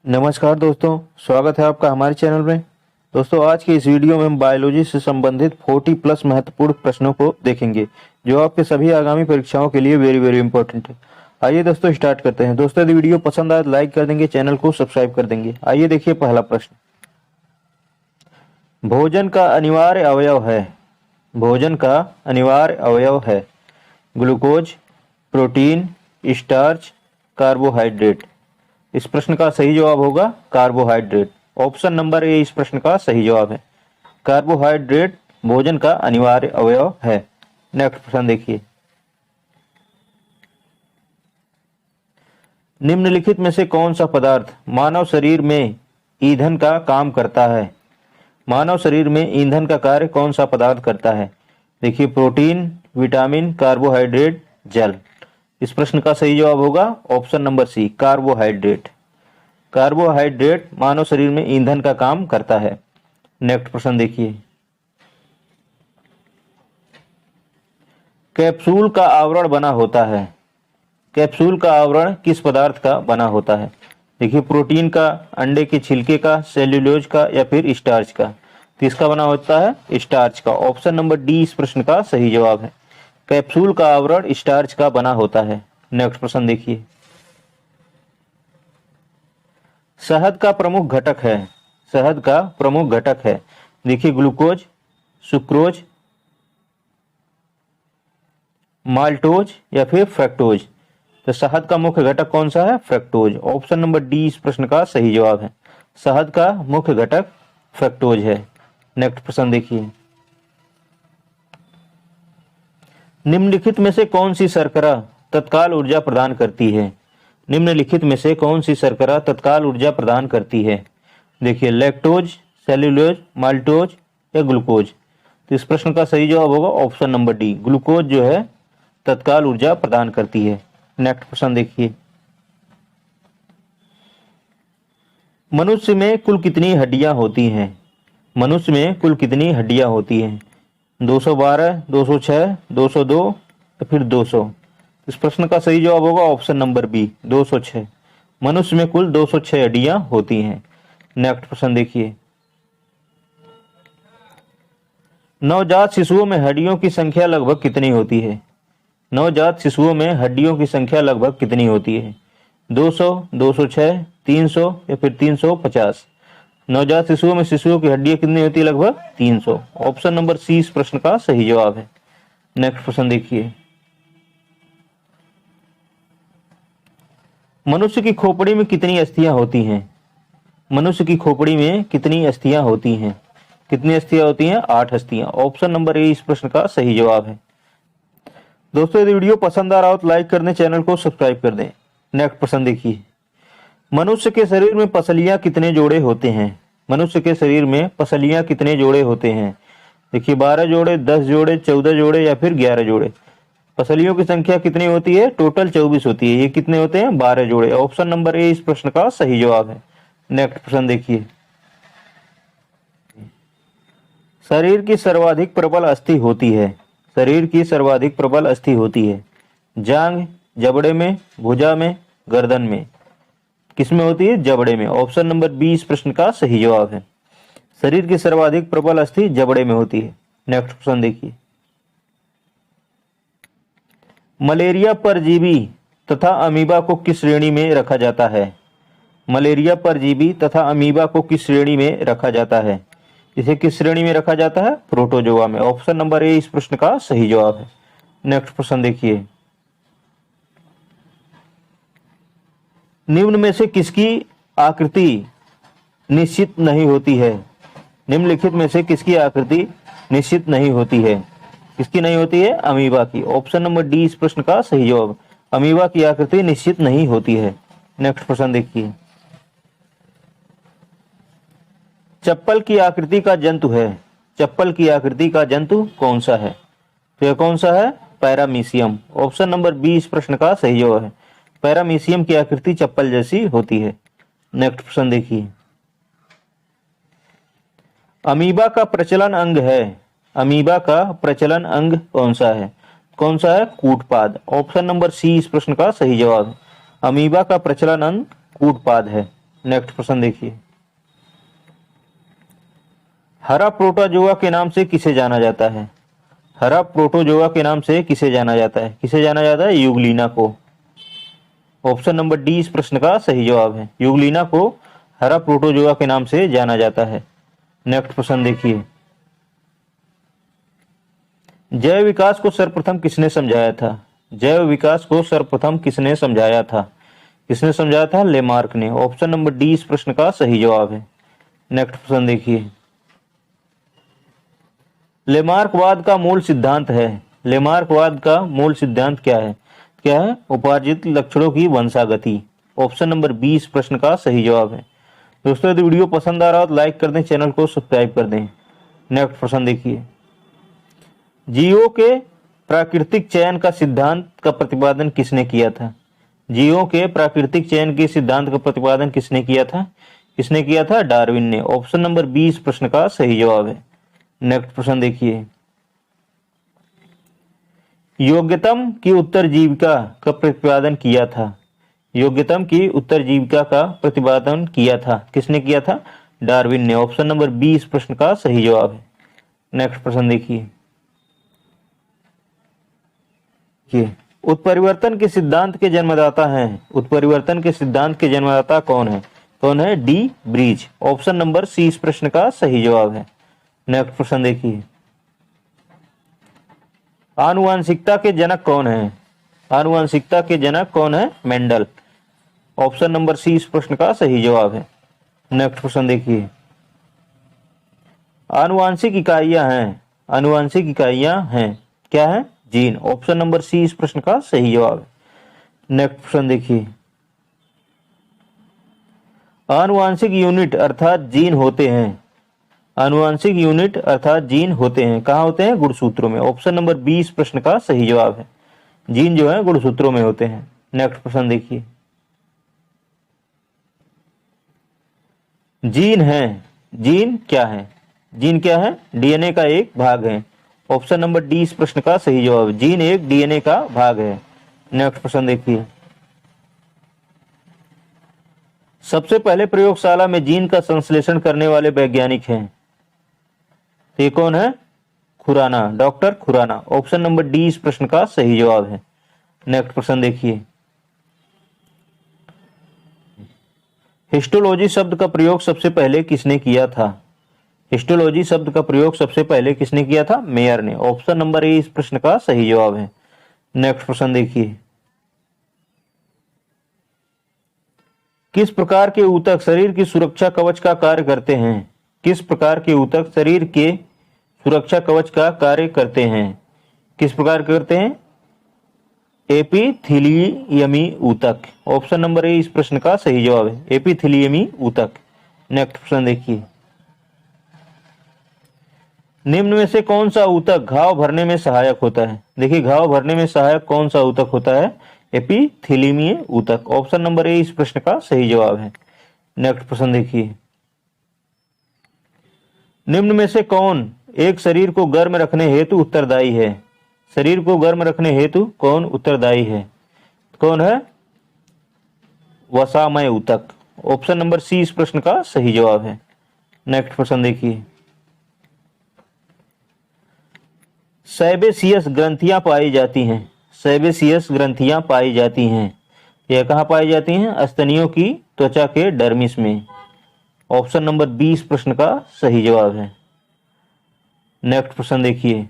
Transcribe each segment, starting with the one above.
नमस्कार दोस्तों, स्वागत है आपका हमारे चैनल में। दोस्तों, आज के इस वीडियो में हम बायोलॉजी से संबंधित 40 प्लस महत्वपूर्ण प्रश्नों को देखेंगे जो आपके सभी आगामी परीक्षाओं के लिए वेरी वेरी इंपॉर्टेंट है। आइए दोस्तों स्टार्ट करते हैं। दोस्तों, यदि वीडियो पसंद आए तो लाइक कर देंगे, चैनल को सब्सक्राइब कर देंगे। आइए देखिए पहला प्रश्न। भोजन का अनिवार्य अवयव है। भोजन का अनिवार्य अवयव है ग्लूकोज, प्रोटीन, स्टार्च, कार्बोहाइड्रेट। इस प्रश्न का सही जवाब होगा कार्बोहाइड्रेट। ऑप्शन नंबर ए इस प्रश्न का सही जवाब है। कार्बोहाइड्रेट भोजन का अनिवार्य अवयव है। नेक्स्ट प्रश्न देखिए। निम्नलिखित में से कौन सा पदार्थ मानव शरीर में ईंधन का काम करता है। मानव शरीर में ईंधन का कार्य कौन सा पदार्थ करता है। देखिए, प्रोटीन, विटामिन, कार्बोहाइड्रेट, जल। इस प्रश्न का सही जवाब होगा option number C, carbohydrate. Carbohydrate मानव शरीर में ईंधन का काम करता है। नेक्स्ट प्रश्न देखिए। कैप्सूल का आवरण बना होता है। कैप्सूल का आवरण किस पदार्थ का बना होता है। देखिए, प्रोटीन का, अंडे के छिलके का, सेल्यूलोज का या फिर स्टार्च का। किसका बना होता है? स्टार्च का। ऑप्शन नंबर डी इस प्रश्न का सही जवाब है। कैप्सूल का आवरण स्टार्च का बना होता है। नेक्स्ट प्रश्न देखिए। शहद का प्रमुख घटक है। शहद का प्रमुख घटक है। देखिए, ग्लूकोज, सुक्रोज, माल्टोज या फिर फ्रक्टोज। तो शहद का मुख्य घटक कौन सा है? फ्रक्टोज। ऑप्शन नंबर डी इस प्रश्न का सही जवाब है। शहद का मुख्य घटक फ्रक्टोज है। नेक्स्ट प्रश्न देखिए। निम्नलिखित में से कौन सी शर्करा तत्काल ऊर्जा प्रदान करती है। निम्नलिखित में से कौन सी शर्करा तत्काल ऊर्जा प्रदान करती है। देखिए, लैक्टोज, सेल्यूलोज, माल्टोज या ग्लूकोज। तो इस प्रश्न का सही जवाब होगा ऑप्शन नंबर डी, ग्लूकोज जो है तत्काल ऊर्जा प्रदान करती है। नेक्स्ट प्रश्न देखिए। मनुष्य में कुल कितनी हड्डियां होती हैं। मनुष्य में कुल कितनी हड्डियां होती हैं। 212, 206, 202 या फिर 200। इस प्रश्न का सही जवाब होगा ऑप्शन नंबर बी, 206। मनुष्य में कुल 206 हड्डियां होती हैं। नेक्स्ट प्रश्न देखिए। नवजात शिशुओं में हड्डियों की संख्या लगभग कितनी होती है। नवजात शिशुओं में हड्डियों की संख्या लगभग कितनी होती है। 200, 206, 300 या फिर 350। नवजात शिशुओं की हड्डियां कितनी होती है? लगभग 300। ऑप्शन नंबर सी इस प्रश्न का सही जवाब है। नेक्स्ट प्रश्न देखिए। मनुष्य की खोपड़ी में कितनी अस्थियां होती हैं। मनुष्य की खोपड़ी में कितनी अस्थियां होती हैं। कितनी अस्थियां होती हैं? 8 अस्थियां। ऑप्शन नंबर ए इस प्रश्न का सही जवाब है। दोस्तों, यदि वीडियो पसंद आ रहा हो तो लाइक कर दें, चैनल को सब्सक्राइब कर दें। नेक्स्ट प्रश्न देखिए। मनुष्य के शरीर में पसलियां कितने जोड़े होते हैं। मनुष्य के शरीर में पसलियां कितने जोड़े होते हैं। देखिए, 12 जोड़े, 10 जोड़े, 14 जोड़े या फिर 11 जोड़े। पसलियों की संख्या कितनी होती है? टोटल 24 होती है। ये कितने होते हैं? 12 जोड़े। ऑप्शन नंबर ए इस प्रश्न का सही जवाब है। नेक्स्ट प्रश्न देखिए। शरीर की सर्वाधिक प्रबल अस्थि होती है। शरीर की सर्वाधिक प्रबल अस्थि होती है जांघ, जबड़े में, भुजा में, गर्दन में। किसमें होती है? जबड़े में। ऑप्शन नंबर बी इस प्रश्न का सही जवाब है। शरीर की सर्वाधिक प्रबल अस्थि जबड़े में होती है। नेक्स्ट प्रश्न देखिए। मलेरिया परजीवी तथा अमीबा को किस श्रेणी में रखा जाता है। मलेरिया परजीवी तथा अमीबा को किस श्रेणी में रखा जाता है। इसे किस श्रेणी में रखा जाता है? प्रोटोजोआ में। ऑप्शन नंबर ए इस प्रश्न का सही जवाब है। नेक्स्ट प्रश्न देखिए। निम्न में से किसकी आकृति निश्चित नहीं होती है। निम्नलिखित में से किसकी आकृति निश्चित नहीं होती है। किसकी नहीं होती है? अमीबा की। ऑप्शन नंबर डी इस प्रश्न का सही जवाब। अमीबा की आकृति निश्चित नहीं होती है। नेक्स्ट प्रश्न देखिए। चप्पल की आकृति का जंतु है। चप्पल की आकृति का जंतु कौन सा है? तो यह कौन सा है? पैरामीशियम। ऑप्शन नंबर बी इस प्रश्न का सही जवाब है। पैरामीशियम की आकृति चप्पल जैसी होती है। नेक्स्ट प्रश्न देखिए। अमीबा का प्रचलन अंग है। अमीबा का प्रचलन अंग कौन सा है? कौन सा है? कूटपाद। ऑप्शन नंबर सी इस प्रश्न का सही जवाब है। अमीबा का प्रचलन अंग कूटपाद है। नेक्स्ट प्रश्न देखिए, हरा प्रोटोजोआ के नाम से किसे जाना जाता है? हरा प्रोटोजोआ के नाम से किसे जाना जाता है? किसे जाना जाता है? यूग्लिना को। ऑप्शन नंबर डी इस प्रश्न का सही जवाब है। यूग्लिना को हरा प्रोटोजोआ के नाम से जाना जाता है। नेक्स्ट प्रश्न देखिए, जैव विकास को सर्वप्रथम किसने समझाया था? जैव विकास को सर्वप्रथम किसने समझाया था? किसने समझाया था? लेमार्क ने। ऑप्शन नंबर डी इस प्रश्न का सही जवाब है। नेक्स्ट प्रश्न देखिए, लेमार्कवाद का मूल सिद्धांत है। लेमार्कवाद का मूल सिद्धांत क्या है? क्या है? उपार्जित लक्षणों की वंशागति। ऑप्शन नंबर 20 प्रश्न का सही जवाब है। दोस्तों यदि वीडियो पसंद आ रहा हो तो लाइक कर दें, चैनल को सब्सक्राइब कर दें। नेक्स्ट प्रश्न देखिए, जीवों के प्राकृतिक चयन का सिद्धांत का प्रतिपादन किसने किया था? जीवों के प्राकृतिक चयन के सिद्धांत का प्रतिपादन किसने किया था? किसने किया था? डार्विन ने। ऑप्शन नंबर 20 प्रश्न का सही जवाब है। नेक्स्ट प्रश्न देखिए, योग्यतम की उत्तरजीविका का प्रतिपादन किया था? योग्यतम की उत्तरजीविका का प्रतिपादन किया था, किसने किया था? डार्विन ने। ऑप्शन नंबर 20 प्रश्न का सही जवाब है। नेक्स्ट प्रश्न देखिए, उत्परिवर्तन के सिद्धांत के जन्मदाता हैं। उत्परिवर्तन के सिद्धांत के जन्मदाता कौन है? कौन है? डी ब्रीज। ऑप्शन नंबर सी इस प्रश्न का सही जवाब है। नेक्स्ट प्रश्न देखिए, आनुवांशिकता के जनक कौन है? आनुवांशिकता के जनक कौन है? मेंडल। ऑप्शन नंबर सी इस प्रश्न का सही जवाब है। नेक्स्ट प्रश्न देखिए, आनुवांशिक इकाइयां हैं। आनुवांशिक इकाइयां हैं, क्या है? जीन। ऑप्शन नंबर सी इस प्रश्न का सही जवाब है। नेक्स्ट प्रश्न देखिए, आनुवांशिक यूनिट अर्थात जीन होते हैं। आनुवांशिक यूनिट अर्थात जीन होते हैं, कहाँ होते हैं? गुणसूत्रों में। ऑप्शन नंबर 20 प्रश्न का सही जवाब है। जीन जो है गुणसूत्रों में होते हैं। नेक्स्ट प्रश्न देखिए, जीन है। जीन क्या है? जीन क्या है? डीएनए का एक भाग है। ऑप्शन नंबर डी इस प्रश्न का सही जवाब है। जीन एक डीएनए का भाग है। नेक्स्ट प्रश्न देखिए, सबसे पहले प्रयोगशाला में जीन का संश्लेषण करने वाले वैज्ञानिक हैं। ये कौन है? Khurana, doctor Khurana. Option number D इस प्रश्न का सही जवाब है। नेक्स्ट प्रश्न देखिए, हिस्टोलॉजी शब्द का प्रयोग सबसे पहले किसने किया था? हिस्टोलॉजी शब्द का प्रयोग सबसे पहले किसने किया था? मेयर ने। ऑप्शन नंबर ए इस प्रश्न का सही जवाब है। नेक्स्ट प्रश्न देखिए, किस प्रकार के ऊतक शरीर की सुरक्षा कवच का कार्य करते हैं? किस प्रकार के ऊतक शरीर के सुरक्षा कवच का कार्य करते हैं? किस प्रकार करते हैं? एपिथेलियमी ऊतक। ऑप्शन नंबर ए इस प्रश्न का सही जवाब है। एपिथेलियमी ऊतक। नेक्स्ट प्रश्न देखिए, निम्न में से कौन सा ऊतक घाव भरने में सहायक होता है? देखिए, घाव भरने में सहायक कौन सा ऊतक होता है? एपिथेलियमी ऊतक। ऑप्शन नंबर ए इस प्रश्न का सही जवाब है। नेक्स्ट प्रश्न देखिए, निम्न में से कौन एक शरीर को गर्म रखने हेतु उत्तरदायी है? शरीर को गर्म रखने हेतु कौन उत्तरदायी है? कौन है? वसामय ऊतक। ऑप्शन नंबर सी इस प्रश्न का सही जवाब है। नेक्स्ट प्रश्न देखिए, सेबेसियस ग्रंथियां पाई जाती हैं। सेबेसियस ग्रंथियां पाई जाती हैं, यह कहाँ पाई जाती हैं? स्तनियों की त्वचा के डर्मिस में। ऑप्शन नंबर 20 प्रश्न का सही जवाब है। नेक्स्ट प्रश्न देखिए,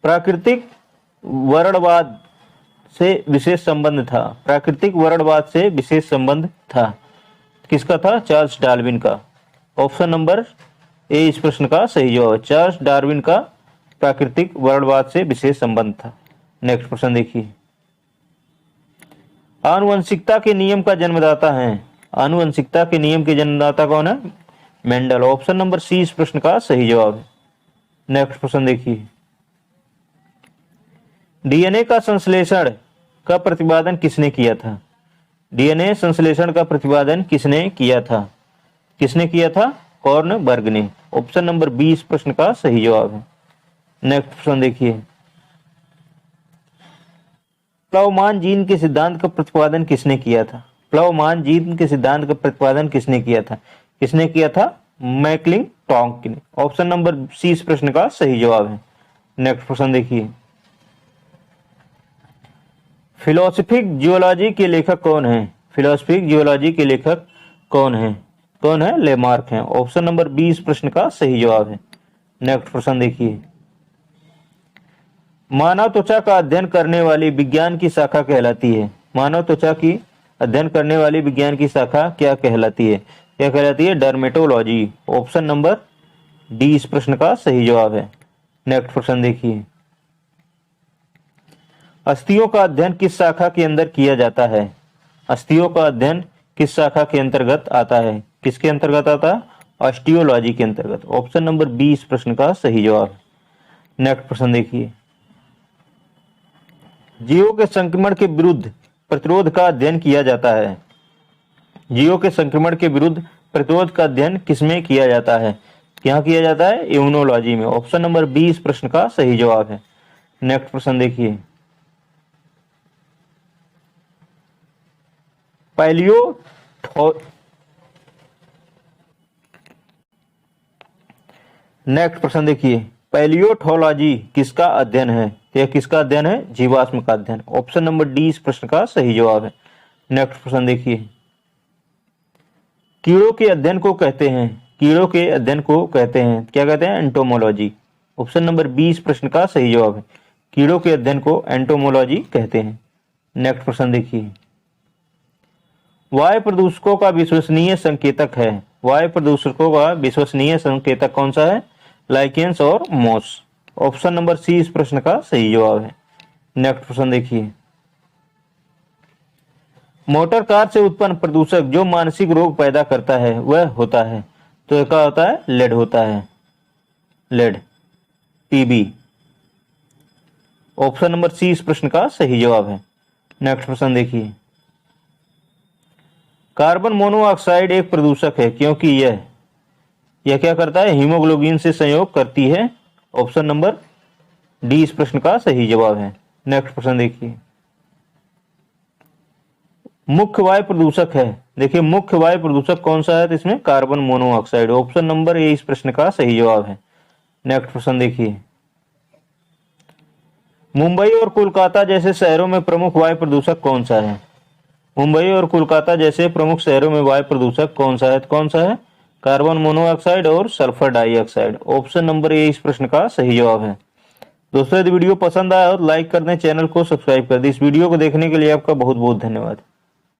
प्राकृतिक वर्णवाद से विशेष संबंध था। प्राकृतिक वर्णवाद से विशेष संबंध था, किसका था? चार्ल्स डार्विन का। ऑप्शन नंबर ए इस प्रश्न का सही जवाब है। चार्ल्स डार्विन का प्राकृतिक वर्णवाद से विशेष संबंध था। नेक्स्ट प्रश्न देखिए, आनुवंशिकता के नियम का जन्मदाता है। आनुवंशिकता के नियम के जन्मदाता कौन है? मेंडल। ऑप्शन नंबर सी इस प्रश्न का सही जवाब है। नेक्स्ट प्रश्न देखिए, डीएनए का संश्लेषण का प्रतिपादन किसने किया था? डीएनए संश्लेषण का प्रतिपादन किसने किया था? किसने किया था? कॉर्नबर्ग ने। ऑप्शन नंबर 20 प्रश्न का सही जवाब है। नेक्स्ट प्रश्न देखिए, प्लावमान जीन के सिद्धांत का प्रतिपादन किसने किया था? प्लावमान जीन के सिद्धांत का प्रतिपादन किसने किया था? किसने किया था? मैकक्लिंटोक ने। ऑप्शन नंबर सी इस प्रश्न का सही जवाब है। नेक्स्ट प्रश्न देखिए, फिलोसफिक जियोलॉजी के लेखक कौन है? फिलोसफिक जियोलॉजी के लेखक कौन है? कौन है? लेमार्क हैं। ऑप्शन नंबर बी इस प्रश्न का सही जवाब है। नेक्स्ट प्रश्न देखिए, मानव त्वचा का अध्ययन करने वाली विज्ञान की शाखा कहलाती है? मानव त्वचा की अध्ययन करने वाली विज्ञान की शाखा क्या कहलाती है? क्या कहलाती है? डर्मेटोलॉजी। ऑप्शन नंबर डी इस प्रश्न का सही जवाब है। नेक्स्ट प्रश्न देखिए, अस्थियों का अध्ययन किस शाखा के अंदर किया जाता है? अस्थियों का अध्ययन किस शाखा के अंतर्गत आता है? किसके अंतर्गत आता है? ऑस्टियोलॉजी के अंतर्गत। ऑप्शन नंबर बी इस प्रश्न का सही जवाब है। नेक्स्ट प्रश्न देखिए, जीवों के संक्रमण के विरुद्ध प्रतिरोध का अध्ययन किया जाता है? जीवों के संक्रमण के विरुद्ध प्रतिरोध का अध्ययन किसमें किया जाता है? क्या किया जाता है? इम्यूनोलॉजी में। ऑप्शन नंबर बी इस प्रश्न का सही जवाब है। नेक्स्ट प्रश्न देखिए, नेक्स्ट प्रश्न देखिए, पैलियोथोलॉजी किसका अध्ययन है? यह किसका अध्ययन है? जीवाश्म का अध्ययन। ऑप्शन नंबर डी इस प्रश्न का सही जवाब है। नेक्स्ट प्रश्न देखिए, कीड़ों के अध्ययन को कहते हैं? कीड़ों के अध्ययन को कहते हैं, क्या कहते हैं? एंटोमोलॉजी। ऑप्शन नंबर बी इस प्रश्न का सही जवाब है। कीड़ों के अध्ययन को एंटोमोलॉजी कहते हैं। नेक्स्ट प्रश्न देखिए, वायु प्रदूषकों का विश्वसनीय संकेतक है? वायु प्रदूषकों का विश्वसनीय संकेतक कौन सा है? लाइकेंस और मॉस। ऑप्शन नंबर सी इस प्रश्न का सही जवाब है। नेक्स्ट प्रश्न देखिए, मोटर कार से उत्पन्न प्रदूषक जो मानसिक रोग पैदा करता है वह होता है? तो क्या होता है? लेड होता है। Lead, PB. Option number C इस प्रश्न का सही जवाब है। नेक्स्ट प्रश्न देखिए, कार्बन मोनोऑक्साइड एक प्रदूषक है क्योंकि यह क्या करता है? हीमोग्लोबिन से संयोग करती है। ऑप्शन नंबर डी इस प्रश्न का सही जवाब है। नेक्स्ट प्रश्न देखिए, मुख्य वायु प्रदूषक है। देखिए मुख्य वायु प्रदूषक कौन सा है? तो इसमें carbon monoxide. Option number A इस प्रश्न का सही जवाब है। नेक्स्ट प्रश्न देखिए, मुंबई और कोलकाता जैसे शहरों में प्रमुख वायु प्रदूषक कौन सा है? मुंबई और कोलकाता जैसे प्रमुख शहरों में वायु प्रदूषक कौन सा है? कौन सा है? कार्बन मोनोऑक्साइड और sulphur dioxide. Option number A इस प्रश्न का सही जवाब है। दोस्तों यदि वीडियो पसंद आया हो तो लाइक कर दें, चैनल को सब्सक्राइब कर दें। इस वीडियो को देखने के लिए आपका बहुत बहुत धन्यवाद।